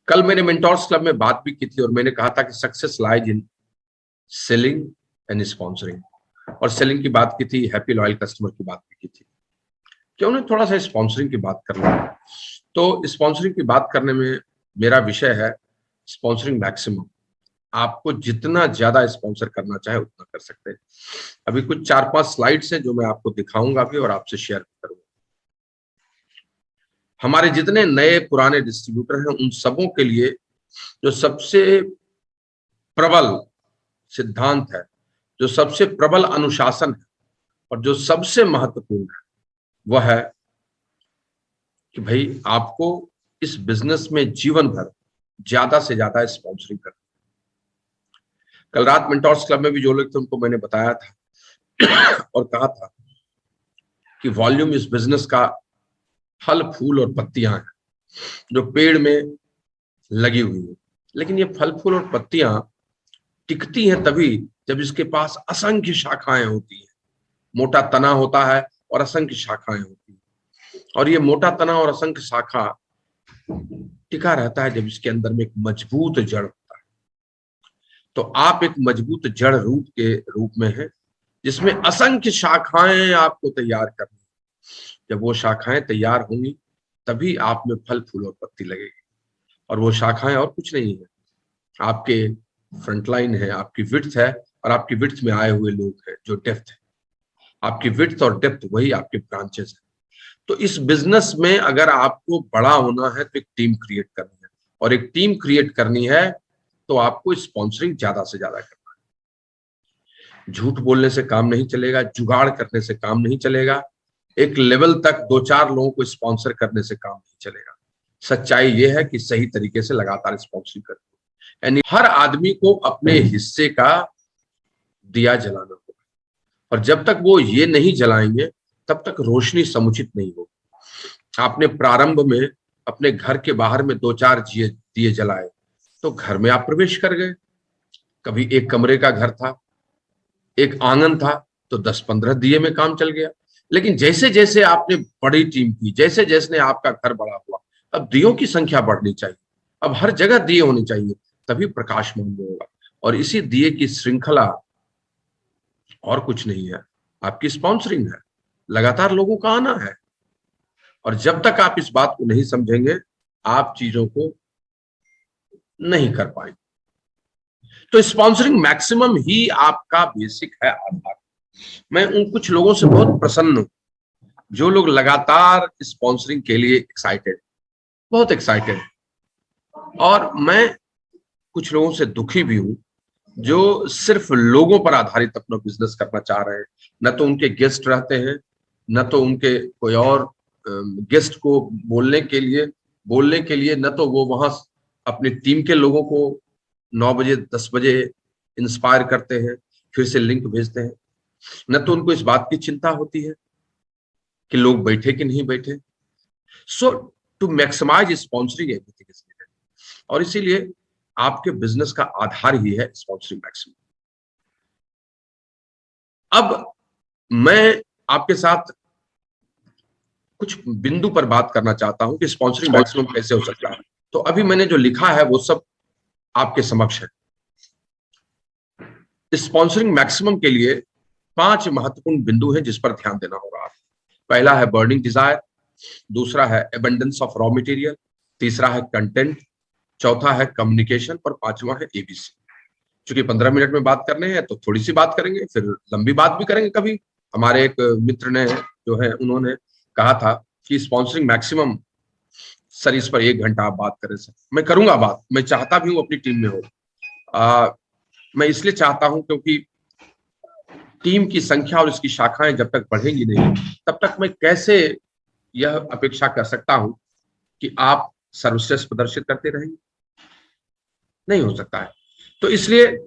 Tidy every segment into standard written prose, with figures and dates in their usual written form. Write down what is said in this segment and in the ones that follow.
कल मैंने mentors club में बात भी की थी और मैंने कहा था कि success lies in selling and sponsoring. और सेलिंग की बात की थी, हैप्पी लॉयल कस्टमर की बात भी की थी। क्यों नहीं थोड़ा सा स्पॉन्सरिंग की बात कर लो। तो स्पॉन्सरिंग की बात करने में मेरा विषय है स्पॉन्सरिंग मैक्सिमम। आपको जितना ज्यादा स्पॉन्सर करना चाहे उतना कर सकते हैं। अभी कुछ 4-5 स्लाइड्स हैं जो मैं आपको दिखाऊंगा भी और आपसे शेयर करूंगा। हमारे जितने नए पुराने डिस्ट्रीब्यूटर हैं उन सबों के लिए जो सबसे प्रबल सिद्धांत है, जो सबसे प्रबल अनुशासन है और जो सबसे महत्वपूर्ण है, वह है कि भाई आपको इस बिजनेस में जीवन भर ज्यादा से ज्यादा स्पॉन्सरिंग करना। कल रात मेंटोर्स क्लब में भी जो लोग थे उनको मैंने बताया था और कहा था कि वॉल्यूम इस बिजनेस का फल फूल और पत्तियां हैं जो पेड़ में लगी हुई है। लेकिन ये फल फूल और पत्तियां टिकती हैं तभी जब इसके पास असंख्य शाखाएं होती हैं। मोटा तना होता है और असंख्य शाखाएं होती हैं, और ये मोटा तना और असंख्य शाखा टिका रहता है जब इसके अंदर में एक मजबूत जड़ होता है। तो आप एक मजबूत जड़ रूप में है जिसमें असंख्य शाखाएं आपको तैयार करनी। जब वो शाखाएं तैयार होंगी तभी आप में फल फूल और पत्ती लगेगी। और वो शाखाएं और कुछ नहीं है, आपके फ्रंटलाइन है, आपकी विड्थ है, और आपकी विड्थ में आए हुए लोग हैं जो डेप्थ है। आपकी विड्थ और डेप्थ वही आपके ब्रांचेस है। तो इस बिजनेस में अगर आपको बड़ा होना है तो एक टीम क्रिएट करनी है, और एक टीम क्रिएट करनी है तो आपको स्पॉन्सरिंग ज्यादा से ज्यादा करना है। झूठ बोलने से काम नहीं चलेगा, जुगाड़ करने से काम नहीं चलेगा, एक लेवल तक 2-4 लोगों को स्पॉन्सर करने से काम नहीं चलेगा। सच्चाई यह है कि सही तरीके से लगातार स्पॉन्सरिंग करनी, यानी हर आदमी को अपने हिस्से का दिया जलाना होगा। और जब तक वो ये नहीं जलाएंगे तब तक रोशनी समुचित नहीं होगी। आपने प्रारंभ में अपने घर के बाहर में 2-4 दिए जलाए तो घर में आप प्रवेश कर गए। कभी एक कमरे का घर था, एक आंगन था, तो 10-15 दिए में काम चल गया। लेकिन जैसे जैसे आपने बड़ी टीम की, जैसे जैसे आपका घर बड़ा हुआ, अब दियों की संख्या बढ़नी चाहिए, अब हर जगह दिए होने चाहिए, तभी प्रकाशमान होगा। और इसी दिए की श्रृंखला और कुछ नहीं है, आपकी स्पॉन्सरिंग है, लगातार लोगों का आना है। और जब तक आप इस बात को नहीं समझेंगे आप चीजों को नहीं कर पाएंगे। तो स्पॉन्सरिंग मैक्सिमम ही आपका बेसिक है, आधार। मैं उन कुछ लोगों से बहुत प्रसन्न हूं जो लोग लगातार स्पॉन्सरिंग के लिए एक्साइटेड, बहुत एक्साइटेड। और मैं कुछ लोगों से दुखी भी हूं जो सिर्फ लोगों पर आधारित अपना बिजनेस करना चाह रहे हैं। न तो उनके गेस्ट रहते हैं, न तो उनके कोई और गेस्ट को बोलने के लिए न तो वो वहां अपनी टीम के लोगों को 9 बजे 10 बजे इंस्पायर करते हैं, फिर से लिंक भेजते हैं। न तो उनको इस बात की चिंता होती है कि लोग बैठे कि नहीं बैठे। So to maximize sponsoring everything is needed, और इसीलिए आपके बिजनेस का आधार ही है स्पॉन्सरिंग मैक्सिमम। अब मैं आपके साथ कुछ बिंदु पर बात करना चाहता हूं कि स्पॉन्सरिंग मैक्सिमम कैसे हो सकता है। तो अभी मैंने जो लिखा है वो सब आपके समक्ष है। स्पॉन्सरिंग मैक्सिमम के लिए 5 महत्वपूर्ण बिंदु हैं जिस पर ध्यान देना होगा आपको। पहला है बर्निंग डिजायर, दूसरा है एबंडेंस ऑफ रॉ मटेरियल, तीसरा है कंटेंट, चौथा है कम्युनिकेशन, और पांचवा है एबीसी। चूंकि 15 मिनट में बात करने हैं तो थोड़ी सी बात करेंगे, फिर लंबी बात भी करेंगे। कभी हमारे एक मित्र ने जो है उन्होंने कहा था कि स्पॉन्सरिंग मैक्सिमम सर इस पर 1 घंटा आप बात करें। सर मैं करूंगा बात, मैं चाहता भी हूं अपनी टीम में हो। मैं इसलिए चाहता हूं क्योंकि टीम की संख्या और इसकी शाखाएं जब तक बढ़ेंगी नहीं तब तक मैं कैसे यह अपेक्षा कर सकता हूं कि आप सर्वश्रेष्ठ प्रदर्शित करते रहेंगे, नहीं हो सकता है। तो इसलिए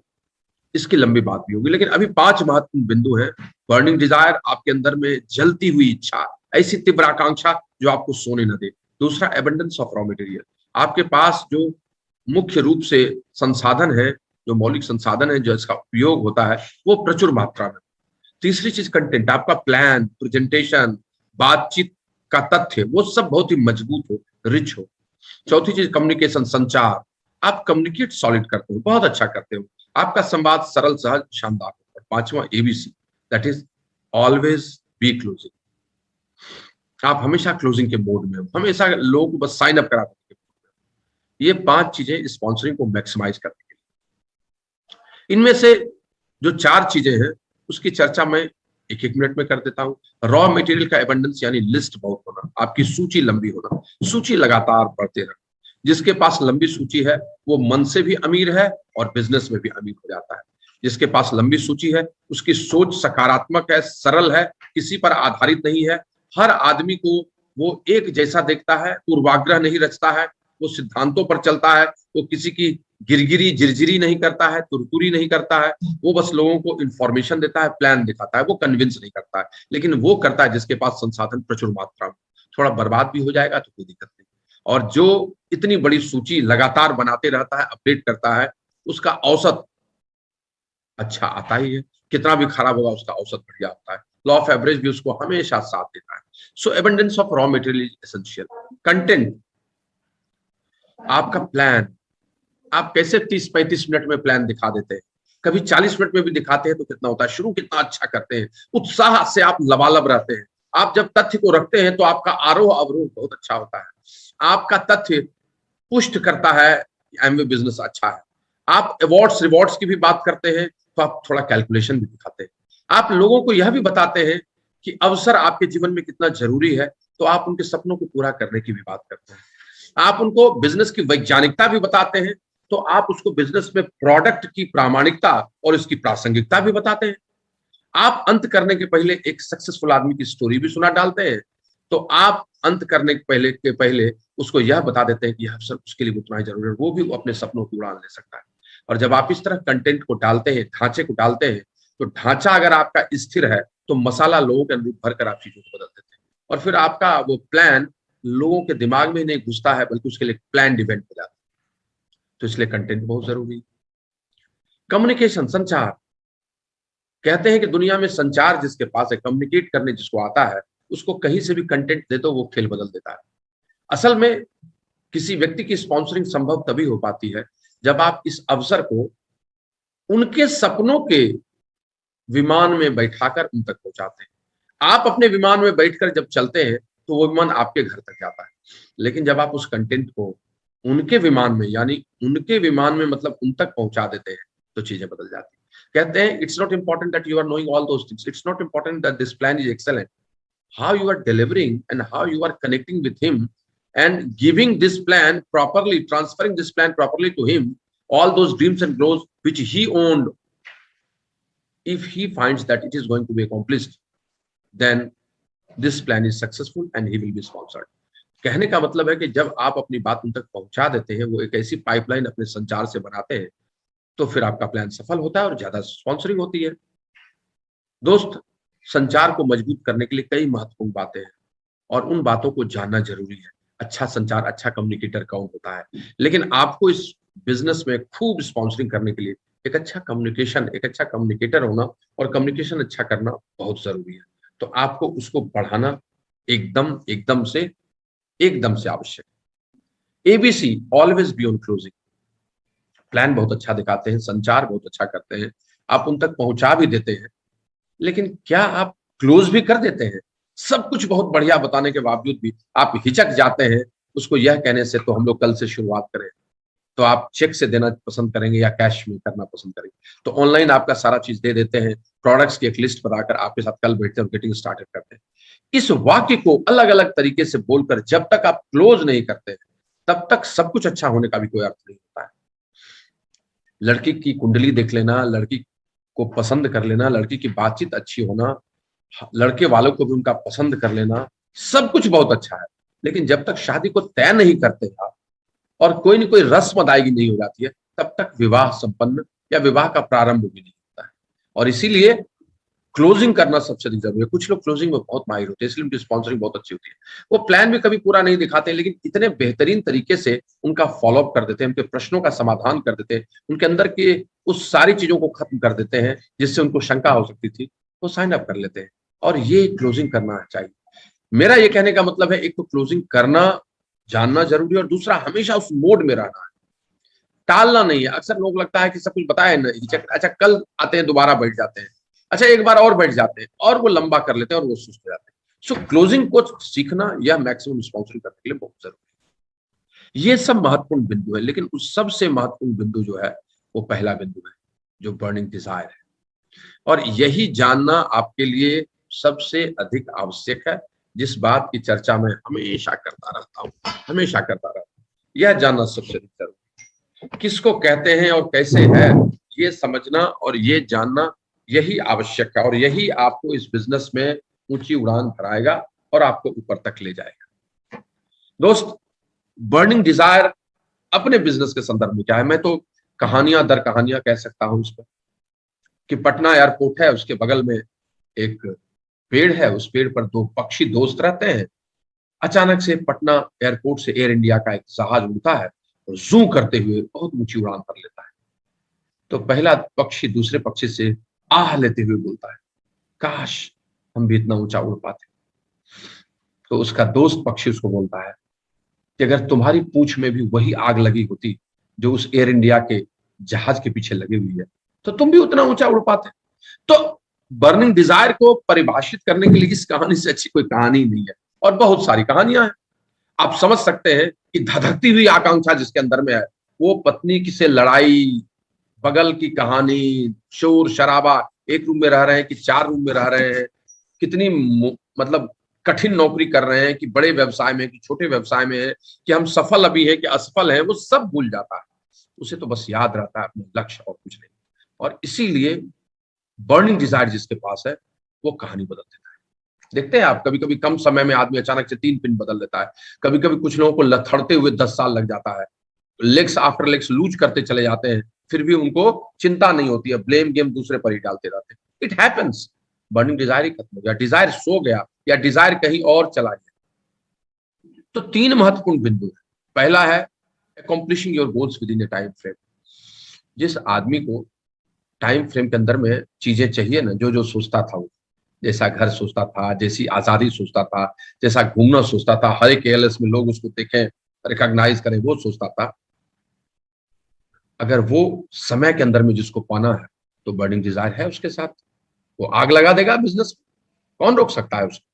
इसकी लंबी बात भी होगी, लेकिन अभी 5 महत्वपूर्ण बिंदु हैं। बर्निंग डिजायर, आपके अंदर में जलती हुई इच्छा, ऐसी तीव्र आकांक्षा जो आपको सोने न दे। दूसरा एबंडेंस ऑफ रॉ मटेरियल, आपके पास जो मुख्य रूप से संसाधन है, जो मौलिक संसाधन है, जो इसका उपयोग होता है, वो प्रचुर मात्रा में। तीसरी चीज कंटेंट, आपका प्लान, प्रेजेंटेशन, बातचीत का तथ्य, वो सब बहुत ही मजबूत हो, रिच हो। चौथी चीज कम्युनिकेशन, संचार। आप कम्युनिकेट सॉलिड करते हो, बहुत अच्छा करते हो, आपका संवाद सरल, सहज, शानदार। और पांचवा ABC, that is always be closing. आप हमेशा क्लोजिंग के मोड में हो, हमेशा लोगों को बस साइन अप करा देते हो। ये 5 चीजें स्पॉन्सरिंग को मैक्सिमाइज करने के लिए। इनमें से जो 4 चीजें हैं उसकी चर्चा मैं एक एक मिनट में कर देता हूं। रॉ मटेरियल का एबंडेंस, यानी लिस्ट बहुत होना, आपकी सूची लंबी होना, सूची लगातार बढ़ते रहना। जिसके पास लंबी सूची है वो मन से भी अमीर है और बिजनेस में भी अमीर हो जाता है। जिसके पास लंबी सूची है उसकी सोच सकारात्मक है, सरल है, किसी पर आधारित नहीं है, हर आदमी को वो एक जैसा देखता है, पूर्वाग्रह नहीं रचता है, वो सिद्धांतों पर चलता है, वो किसी की गिरगिरी जिरजिरी नहीं करता है, तुरतुरी नहीं करता है, वो बस लोगों को इंफॉर्मेशन देता है, प्लान दिखाता है, वो कन्विंस नहीं करता है। लेकिन वो करता है जिसके पास संसाधन प्रचुर मात्रा में। थोड़ा बर्बाद भी हो जाएगा तो कोई दिक्कत नहीं। और जो इतनी बड़ी सूची लगातार बनाते रहता है, अपडेट करता है, उसका औसत अच्छा आता ही है। कितना भी खराब होगा उसका औसत बढ़िया आता है। लॉ ऑफ एवरेज भी उसको हमेशा साथ देता है। So abundance of raw material is essential. Content, आपका प्लान, आप कैसे 30-35 मिनट में प्लान दिखा देते हैं, कभी 40 मिनट में भी दिखाते हैं तो कितना होता है। शुरू कितना अच्छा करते हैं, उत्साह से आप लबालब रहते हैं। आप जब तथ्य को रखते हैं तो आपका आरोह अवरोह बहुत अच्छा होता है। आपका तथ्य पुष्ट करता है एमवे बिजनेस अच्छा है। आप अवार्ड्स रिवॉर्ड्स की भी बात करते हैं तो आप थोड़ा कैलकुलेशन भी दिखाते हैं। आप लोगों को यह भी बताते हैं कि अवसर आपके जीवन में कितना जरूरी है, तो आप उनके सपनों को पूरा करने की भी बात करते हैं। आप उनको बिजनेस की वैज्ञानिकता भी बताते हैं, तो आप उसको बिजनेस में प्रोडक्ट की प्रामाणिकता और इसकी प्रासंगिकता भी बताते हैं। आप अंत करने के पहले एक सक्सेसफुल आदमी की स्टोरी भी सुना डालते हैं, तो आप अंत करने के पहले उसको यह बता देते हैं कि यह अवसर उसके लिए उतना ही जरूरी है, वो भी अपने सपनों की उड़ान ले सकता है। और जब आप इस तरह कंटेंट को डालते हैं, ढांचे को डालते हैं, तो ढांचा अगर आपका स्थिर है तो मसाला लोगों के अनुरूप भरकर आप चीजों को बदल देते हैं। और फिर आपका वो प्लान लोगों के दिमाग में नहीं घुसता है, बल्कि उसके लिए प्लान इवेंट हो जाता है। तो इसलिए कंटेंट बहुत जरूरी है। कम्युनिकेशन, संचार। कहते हैं कि दुनिया में संचार जिसके पास है, कम्युनिकेट करने जिसको आता है, उसको कहीं से भी कंटेंट दे दो वो खेल बदल देता है। असल में किसी व्यक्ति की स्पॉन्सरिंग संभव तभी हो पाती है जब आप इस अवसर को उनके सपनों के विमान में बैठाकर उन तक पहुंचाते हैं। आप अपने विमान में बैठकर जब चलते हैं तो वो विमान आपके घर तक जाता है। लेकिन जब आप उस कंटेंट को उनके विमान में, यानी उनके विमान में मतलब उन तक पहुंचा देते हैं, तो चीजें बदल जाती हैं। कहते हैं it's not important that you are knowing all those things, it's not important that this plan is excellent, how you are delivering and how you are connecting with him and giving this plan properly, transferring this plan properly to him, all those dreams and goals which he owned. If he finds that it is going to be accomplished, then this plan is successful and he will be sponsored. कहने का मतलब है कि जब आप अपनी बात उन तक पहुंचा देते हैं, वो एक ऐसी पाइपलाइन अपने संचार से बनाते हैं, तो फिर आपका प्लान सफल होता है और ज्यादा स्पॉन्सरिंग होती है। दोस्त, संचार को मजबूत करने के लिए कई महत्वपूर्ण बातें हैं और उन बातों को जानना जरूरी है। अच्छा संचार, अच्छा कम्युनिकेटर कौन होता है, लेकिन आपको इस बिजनेस में खूब स्पॉन्सरिंग करने के लिए एक अच्छा कम्युनिकेटर होना और कम्युनिकेशन अच्छा करना बहुत जरूरी है। तो आपको उसको बढ़ाना एकदम से आवश्यक है। ABC, always be on closing. Plan बहुत अच्छा दिखाते हैं, संचार बहुत अच्छा करते हैं, आप उन तक पहुंचा भी देते हैं, लेकिन क्या आप क्लोज भी कर देते हैं? सब कुछ बहुत बढ़िया बताने के बावजूद भी आप हिचक जाते हैं उसको यह कहने से तो हम लोग कल से शुरुआत करें, तो आप चेक से देना पसंद करेंगे या कैश में करना पसंद करेंगे? तो ऑनलाइन आपका सारा चीज दे देते हैं, प्रोडक्ट्स की एक लिस्ट बनाकर आपके साथ कल बैठते हैं और गेटिंग स्टार्टेड करते हैं। इस वाक्य को अलग अलग तरीके से बोलकर जब तक आप क्लोज नहीं करते तब तक सब कुछ अच्छा होने का भी कोई अर्थ नहीं होता है। लड़की की कुंडली देख लेना, लड़की को पसंद कर लेना, लड़की की बातचीत अच्छी होना, लड़के वालों को भी उनका पसंद कर लेना, सब कुछ बहुत अच्छा है, लेकिन जब तक शादी को तय नहीं करते आप और कोई न कोई रस्म अदायगी नहीं हो जाती है, तब तक विवाह संपन्न या विवाह का प्रारंभ भी नहीं होता है। और इसीलिए क्लोजिंग करना सबसे अधिक जरूरी है। कुछ लोग क्लोजिंग में बहुत माहिर होते हैं, इसलिए उनकी स्पॉन्सरिंग बहुत अच्छी होती है। वो प्लान भी कभी पूरा नहीं दिखाते, लेकिन इतने बेहतरीन तरीके से उनका फॉलोअप कर देते हैं, उनके प्रश्नों का समाधान कर देते हैं, उनके अंदर के उस सारी चीजों को खत्म कर देते हैं जिससे उनको शंका हो सकती थी, वो साइन अप कर लेते हैं। और ये क्लोजिंग करना चाहिए। मेरा ये कहने का मतलब है, एक तो क्लोजिंग करना जानना जरूरी है, और दूसरा हमेशा उस मोड में रहना है, टालना नहीं है। अक्सर लोग लगता है कि सब कुछ बताया नहीं, अच्छा कल आते हैं दोबारा बैठ जाते हैं, अच्छा एक बार और बैठ जाते हैं, और वो लंबा कर लेते हैं और वो सुस्त हो जाते हैं। सो क्लोजिंग को सीखना यह मैक्सिमम स्पॉन्सरिंग करने के लिए बहुत जरूरी है। ये सब महत्वपूर्ण बिंदु है, लेकिन उस सबसे महत्वपूर्ण बिंदु जो है वो पहला बिंदु है, जो बर्निंग डिजायर है। और यही जानना आपके लिए सबसे अधिक आवश्यक है, जिस बात की चर्चा मैं हमेशा करता रहता हूं, हमेशा करता रहता हूं। यह जानना सबसे अधिक जरूरी है। किसको कहते हैं और कैसे है, ये समझना और ये जानना यही आवश्यक है, और यही आपको इस बिजनेस में ऊंची उड़ान भराएगा और आपको ऊपर तक ले जाएगा। दोस्त, बर्निंग डिजायर अपने बिजनेस के संदर्भ में क्या है, मैं तो कहानियां दर कहानियां कह सकता हूं इस पर, कि पटना एयरपोर्ट है, उसके बगल में एक पेड़ है, उस पेड़ पर दो पक्षी दोस्त रहते हैं। अचानक से पटना एयरपोर्ट से एयर इंडिया का एक जहाज उड़ता है और जू करते हुए बहुत ऊंची उड़ान भर लेता है। तो पहला पक्षी दूसरे पक्षी से आह लेते हुए बोलता है, काश हम भी इतना ऊंचा उड़ पाते। तो उसका दोस्त पक्षी उसको बोलता है कि अगर तुम्हारी पूंछ में भी वही आग लगी होती जो उस एयर इंडिया के जहाज के पीछे लगी हुई है, तो तुम भी उतना ऊंचा उड़ पाते। तो बर्निंग डिजायर को परिभाषित करने के लिए इस कहानी से अच्छी कोई कहानी नहीं है, और बहुत सारी कहानियां हैं। आप समझ सकते हैं कि धधकती हुई आकांक्षा जिसके अंदर में है, वो पत्नी की से लड़ाई, बगल की कहानी, शोर शराबा, एक रूम में रह रहे हैं कि चार रूम में रह रहे हैं, कितनी मतलब कठिन नौकरी कर रहे हैं कि बड़े व्यवसाय में कि छोटे व्यवसाय में है, कि हम सफल अभी है कि असफल है, वो सब भूल जाता है। उसे तो बस याद रहता है अपने लक्ष्य और कुछ नहीं। और इसीलिए बर्निंग डिजायर जिसके पास है वो कहानी बदल देता है। देखते हैं आप, कभी कभी कम समय में आदमी अचानक से 3 पिन बदल लेता है। कभी कभी कुछ लोगों को लथड़ते हुए 10 साल लग जाता है, लेग्स आफ्टर लेग्स लूज करते चले जाते हैं, फिर भी उनको चिंता नहीं होती है, ब्लेम गेम दूसरे पर ही डालते रहते हैं। It happens. बर्निंग डिजायर ही खत्म हो गया, डिजायर सो गया, या डिजायर कहीं और चला गया। तो 3 महत्वपूर्ण बिंदु है। पहला है accomplishing your goals within a time frame. जिस आदमी को टाइम फ्रेम के अंदर में चीजें चाहिए ना, जो जो सोचता था वो, जैसा घर सोचता था, जैसी आजादी सोचता था, जैसा घूमना सोचता था, हर एक एयरलाइंस में लोग उसको देखें, रिकॉग्नाइज करें, वो सोचता था, अगर वो समय के अंदर में जिसको पाना है, तो बर्निंग डिजायर है उसके साथ, वो आग लगा देगा बिजनेस में, कौन रोक सकता है उसको।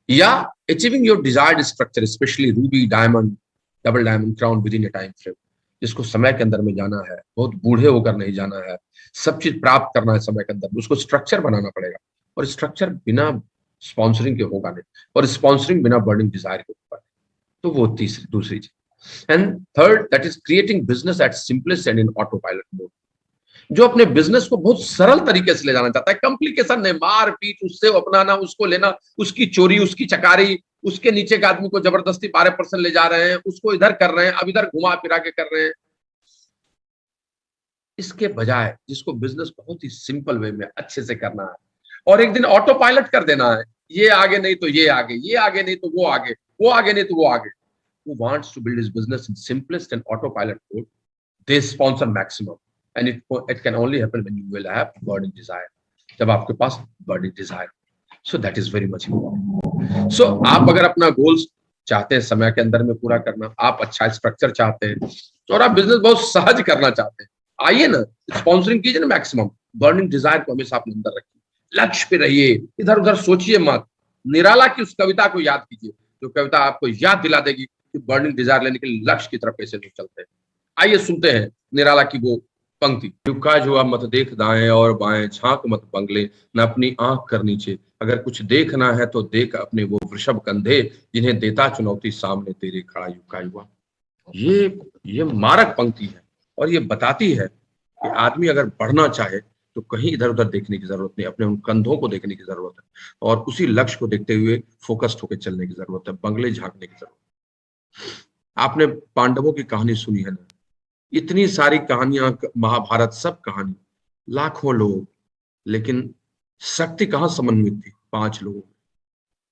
या achieving your desired structure, specially Ruby, diamond, double diamond crown with in a time frame. जिसको समय के अंदर में जाना है, बहुत बूढ़े होकर नहीं जाना है, सब चीज प्राप्त करना है समय के अंदर, उसको स्ट्रक्चर बनाना पड़ेगा। और स्ट्रक्चर बिना स्पॉन्सरिंग के होगा नहीं, और स्पॉन्सरिंग बिना बर्निंग डिजायर के होगा नहीं। तो वो तीसरी दूसरी चीज। And third, that is creating business at simplest and in auto pilot mode. जो अपने बिजनेस को बहुत सरल तरीके से ले जाना चाहता है, कॉम्प्लिकेशन नहीं, मार पीट, उससे अपनाना, उसको लेना, उसकी चोरी, उसकी चकारी, उसके नीचे के आदमी को जबरदस्ती 12% ले जा रहे हैं, उसको इधर कर रहे हैं, अब इधर घुमा फिरा के कर रहे हैं। इसके बजाय जिसको बिजनेस बहुत ही सिंपल वे में अच्छे से करना है, और एक दिन ऑटो पायलट कर देना है, ये आगे नहीं तो ये आगे, ये आगे नहीं तो वो आगे, वो आगे नहीं तो वो आगे। Who wants to build his business in simplest and autopilot mode, they sponsor maximum, and it can only happen when you will have burning desire. जब आपके पास burning desire, so that is very much important. So आप अगर अपना goals चाहते हैं समय के अंदर में पूरा करना, आप अच्छा स्ट्रक्चर चाहते हैं, और आप बिजनेस बहुत सहज करना चाहते हैं, आइए ना, स्पॉन्सरिंग कीजिए ना मैक्सिमम। बर्निंग डिजायर को हमेशा अपने अंदर रखिए, लक्ष्य पे रहिए, इधर उधर सोचिए मत। निराला की उस कविता को याद कीजिए, जो कविता आपको याद दिला देगी कि बर्निंग डिजायर लेने के लिए लक्ष्य की तरफ कैसे लोग चलते हैं। आइए सुनते हैं निराला की वो पंक्ति। झुका जुआ मत देख दाएं और बाएं, झांक मत बंगले, न अपनी आंख कर नीचे, अगर कुछ देखना है तो देख अपने वो वृषभ कंधे, जिन्हें देता चुनौती सामने तेरे खड़ा युका युवा। ये मारक पंक्ति है, और ये बताती है कि आदमी अगर बढ़ना चाहे तो कहीं इधर उधर देखने की जरूरत नहीं, अपने उन कंधों को देखने की जरूरत है, और उसी लक्ष्य को देखते हुए फोकस्ड होकर चलने की जरूरत है, बंगले झांकने की जरूरत है। आपने पांडवों की कहानी सुनी है ना, इतनी सारी कहानियां, महाभारत, सब कहानी, लाखों लोग, लेकिन शक्ति कहां समन्वित थी? 5 लोगों,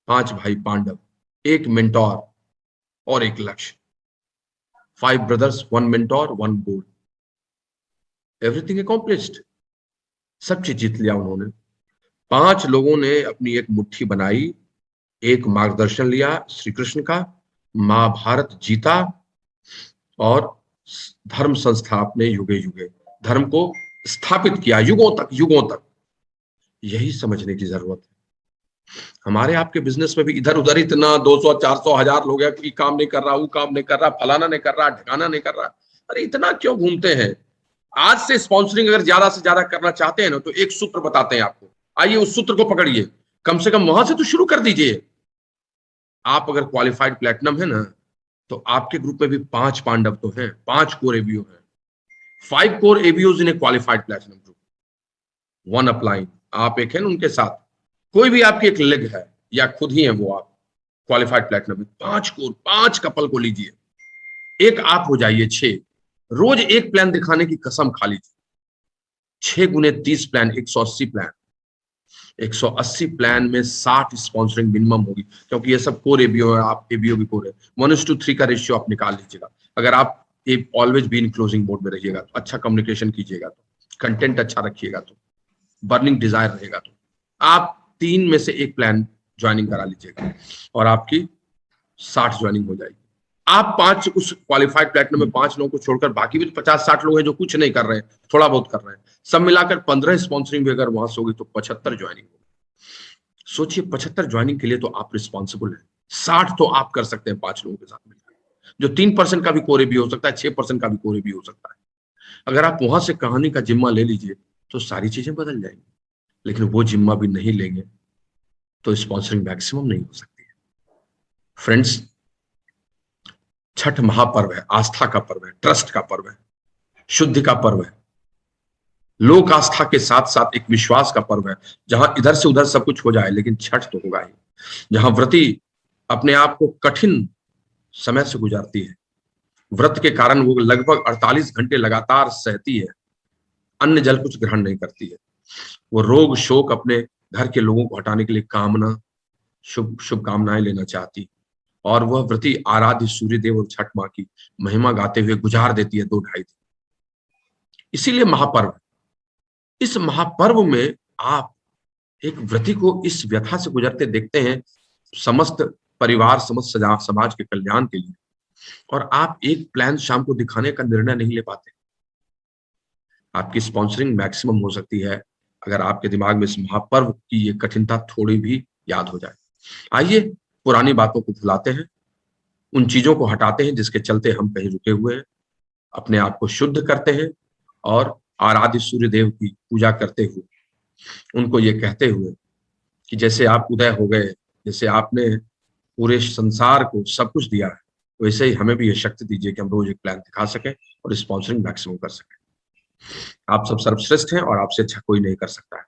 5 भाई पांडव, एक मेंटोर और एक लक्ष्य। 5 brothers, 1 mentor, 1 goal, everything accomplished. सब चीज जीत लिया उन्होंने। 5 लोगों ने अपनी एक मुट्ठी बनाई, एक मार्गदर्शन लिया श्री कृष्ण का, महाभारत जीता और धर्म संस्था अपने युगे युगे धर्म को स्थापित किया, युगों तक युगों तक। यही समझने की जरूरत है। हमारे आपके बिजनेस में भी इधर उधर इतना 200 400 1000 लोग हैं, कोई काम नहीं कर रहा, वो काम नहीं कर रहा, फलाना नहीं कर रहा, ढकाना नहीं कर रहा। अरे इतना क्यों घूमते हैं? आज से स्पॉन्सरिंग अगर ज्यादा से ज्यादा करना चाहते हैं ना, तो एक सूत्र बताते हैं आपको, आइए उस सूत्र को पकड़िए, कम से कम वहां से तो शुरू कर दीजिए। आप अगर क्वालिफाइड प्लेटिनम है ना, तो आपके ग्रुप में भी 5 पांडव तो हैं, 5 कोर एबीओ हैं, 5 कोर एबीओज इन ए क्वालिफाइड प्लेटिनम ग्रुप, 1 अपलाइन। आप एक है ना उनके साथ, कोई भी आपकी एक लेग है या खुद ही है वो आप क्वालिफाइड प्लेटिनम में, 5 कोर, 5 कपल को लीजिए, एक आप हो जाइए 6। रोज एक प्लान दिखाने की कसम खा लीजिए, 6 गुने 30 प्लान, 180 प्लान। 180 प्लान में 60 स्पॉन्सरिंग मिनिमम होगी, क्योंकि ये सब कोर एबीओ है, आप एबीओ भी कोर है। 1:3 का रेशियो आप निकाल लीजिएगा। अगर आप always be in closing mode में रहिएगा, तो अच्छा कम्युनिकेशन कीजिएगा, तो कंटेंट अच्छा रखिएगा, तो बर्निंग डिजायर रहेगा, तो आप 3 में से एक प्लान ज्वाइनिंग करा लीजिएगा और आपकी 60 ज्वाइनिंग हो जाएगी। आप 5 उस क्वालिफाइड प्लेटिनम में 5 लोगों को छोड़कर बाकी भी 50-60 लोग हैं जो कुछ नहीं कर रहे हैं, थोड़ा बहुत कर रहे हैं, सब मिलाकर 15 स्पॉन्सरिंग भी अगर वहां से होगी तो 75 ज्वाइनिंग होगी। सोचिए 75 ज्वाइनिंग के लिए तो आप रिस्पॉन्सिबल हैं। 60 तो आप कर सकते हैं 5 लोगों के साथ मिलकर, जो 3% का भी कोरे भी हो सकता है, 6% का भी कोरे भी हो सकता है। अगर आप वहां से कहानी का जिम्मा ले लीजिए तो सारी चीजें बदल जाएंगी। लेकिन वो जिम्मा भी नहीं लेंगे तो स्पॉन्सरिंग मैक्सिमम नहीं हो सकती है। फ्रेंड्स, छठ महापर्व है, आस्था का पर्व है, ट्रस्ट का पर्व है, शुद्धि का पर्व है, लोक आस्था के साथ साथ एक विश्वास का पर्व है, जहां इधर से उधर सब कुछ हो जाए लेकिन छठ तो होगा ही। जहां व्रती अपने आप को कठिन समय से गुजारती है, व्रत के कारण वो लगभग 48 घंटे लगातार सहती है, अन्न जल कुछ ग्रहण नहीं करती है, वो रोग शोक अपने घर के लोगों को हटाने के लिए कामना शुभ शुभकामनाएं लेना चाहती, और वह व्रती आराध्य सूर्य देव और छठ माँ की महिमा गाते हुए गुजार देती है 2-2.5 दिन। इसीलिए महापर्व, इस महापर्व में आप एक व्रती को इस व्यथा से गुजरते देखते हैं, समस्त परिवार समस्त समाज के कल्याण के लिए, और आप एक प्लान शाम को दिखाने का निर्णय नहीं ले पाते। आपकी स्पॉन्सरिंग मैक्सिमम हो सकती है अगर आपके दिमाग में इस महापर्व की ये कठिनता थोड़ी भी याद हो जाए। आइए पुरानी बातों को भुलाते हैं, उन चीजों को हटाते हैं जिसके चलते हम कहीं रुके हुए हैं, अपने आप को शुद्ध करते हैं और आराध्य सूर्य देव की पूजा करते हुए, उनको ये कहते हुए कि जैसे आप उदय हो गए, जैसे आपने पूरे संसार को सब कुछ दिया है, वैसे ही हमें भी ये शक्ति दीजिए कि हम रोज एक प्लान दिखा सकें और स्पॉन्सरिंग मैक्सिमम कर सकें। आप सब सर्वश्रेष्ठ हैं और आपसे अच्छा कोई नहीं कर सकता है।